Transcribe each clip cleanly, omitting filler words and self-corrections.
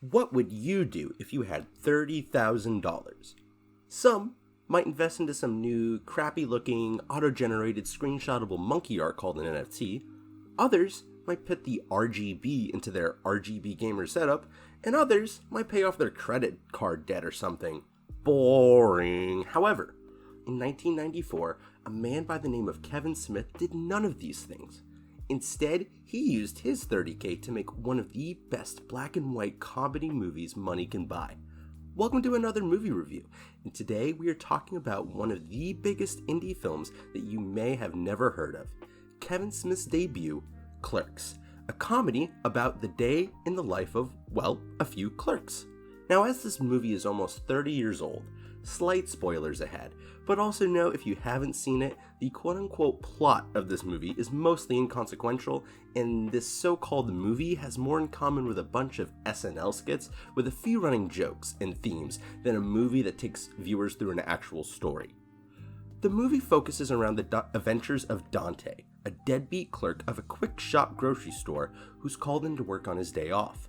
What would you do if you had $30,000? Some might invest into some new, crappy-looking, auto-generated, screenshotable monkey art called an NFT. Others might put the RGB into their RGB gamer setup, and others might pay off their credit card debt or something. Boring. However, in 1994, a man by the name of Kevin Smith did none of these things. Instead, he used his $30K to make one of the best black and white comedy movies money can buy. Welcome to another movie review, and today we are talking about one of the biggest indie films that you may have never heard of, Kevin Smith's debut, Clerks, a comedy about the day in the life of, well, a few clerks. Now, as this movie is almost 30 years old, slight spoilers ahead, but also know if you haven't seen it, the quote-unquote plot of this movie is mostly inconsequential, and this so-called movie has more in common with a bunch of SNL skits with a few running jokes and themes than a movie that takes viewers through an actual story. The movie focuses around the adventures of Dante, a deadbeat clerk of a quick-shop grocery store who's called in to work on his day off.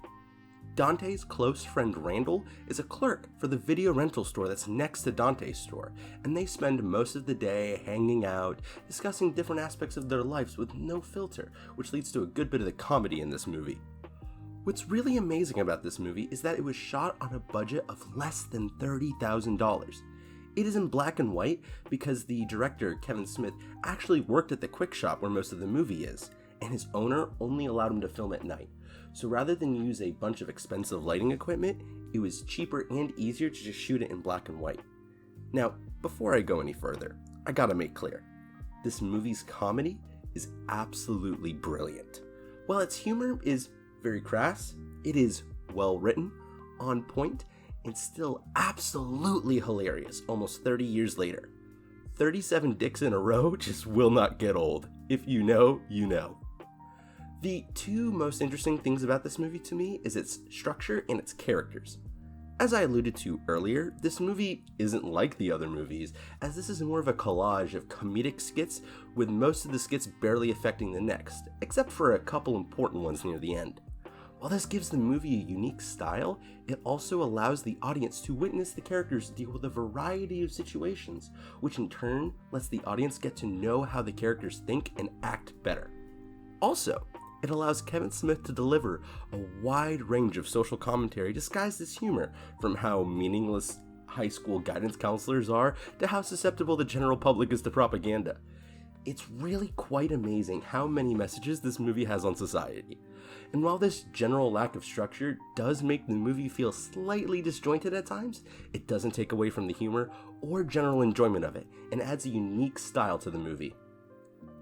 Dante's close friend Randall is a clerk for the video rental store that's next to Dante's store, and they spend most of the day hanging out, discussing different aspects of their lives with no filter, which leads to a good bit of the comedy in this movie. What's really amazing about this movie is that it was shot on a budget of less than $30,000. It is in black and white because the director, Kevin Smith, actually worked at the quick shop where most of the movie is, and his owner only allowed him to film at night. So rather than use a bunch of expensive lighting equipment, it was cheaper and easier to just shoot it in black and white. Now, before I go any further, I gotta make clear, this movie's comedy is absolutely brilliant. While its humor is very crass, it is well written, on point, and still absolutely hilarious almost 30 years later. 37 dicks in a row just will not get old. If you know, you know. The two most interesting things about this movie to me is its structure and its characters. As I alluded to earlier, this movie isn't like the other movies, as this is more of a collage of comedic skits, with most of the skits barely affecting the next, except for a couple important ones near the end. While this gives the movie a unique style, it also allows the audience to witness the characters deal with a variety of situations, which in turn lets the audience get to know how the characters think and act better. Also, it allows Kevin Smith to deliver a wide range of social commentary disguised as humor, from how meaningless high school guidance counselors are to how susceptible the general public is to propaganda. It's really quite amazing how many messages this movie has on society. And while this general lack of structure does make the movie feel slightly disjointed at times, it doesn't take away from the humor or general enjoyment of it, and adds a unique style to the movie.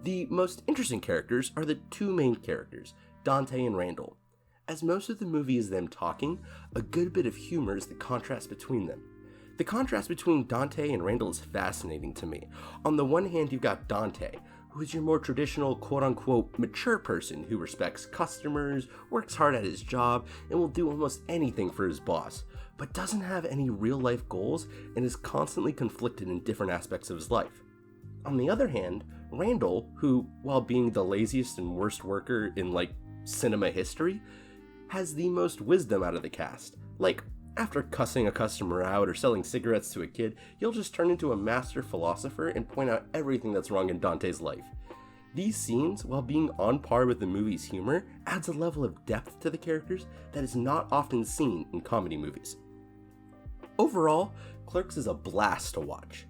The most interesting characters are the two main characters, Dante and Randall. As most of the movie is them talking, a good bit of humor is the contrast between them. The contrast between Dante and Randall is fascinating to me. On the one hand, you've got Dante, who is your more traditional quote-unquote mature person who respects customers, works hard at his job, and will do almost anything for his boss, but doesn't have any real-life goals and is constantly conflicted in different aspects of his life. On the other hand, Randall, who, while being the laziest and worst worker in, cinema history, has the most wisdom out of the cast. After cussing a customer out or selling cigarettes to a kid, you'll just turn into a master philosopher and point out everything that's wrong in Dante's life. These scenes, while being on par with the movie's humor, adds a level of depth to the characters that is not often seen in comedy movies. Overall, Clerks is a blast to watch.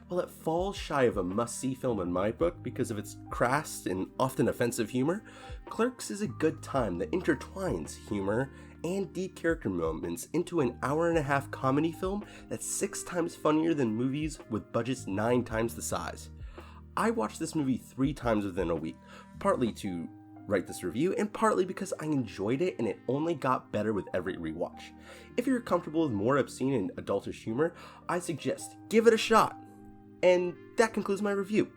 While it falls shy of a must-see film in my book because of its crass and often offensive humor, Clerks is a good time that intertwines humor and deep character moments into an hour-and-a-half comedy film that's 6 times funnier than movies with budgets 9 times the size. I watched this movie 3 times within a week, partly to write this review and partly because I enjoyed it and it only got better with every rewatch. If you're comfortable with more obscene and adultish humor, I suggest give it a shot. And that concludes my review.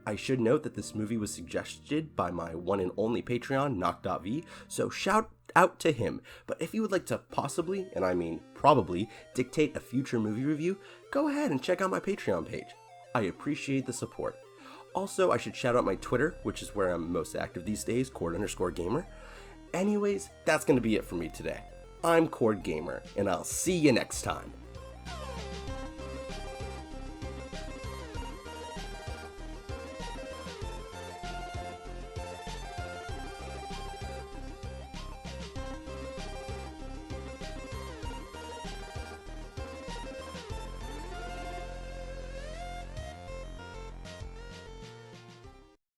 I should note that this movie was suggested by my one and only Patreon, Knock.v, so shout out to him. But if you would like to possibly, and I mean probably, dictate a future movie review, go ahead and check out my Patreon page. I appreciate the support. Also, I should shout out my Twitter, which is where I'm most active these days, cord_gamer. Anyways, that's going to be it for me today. I'm Cord Gamer, and I'll see you next time.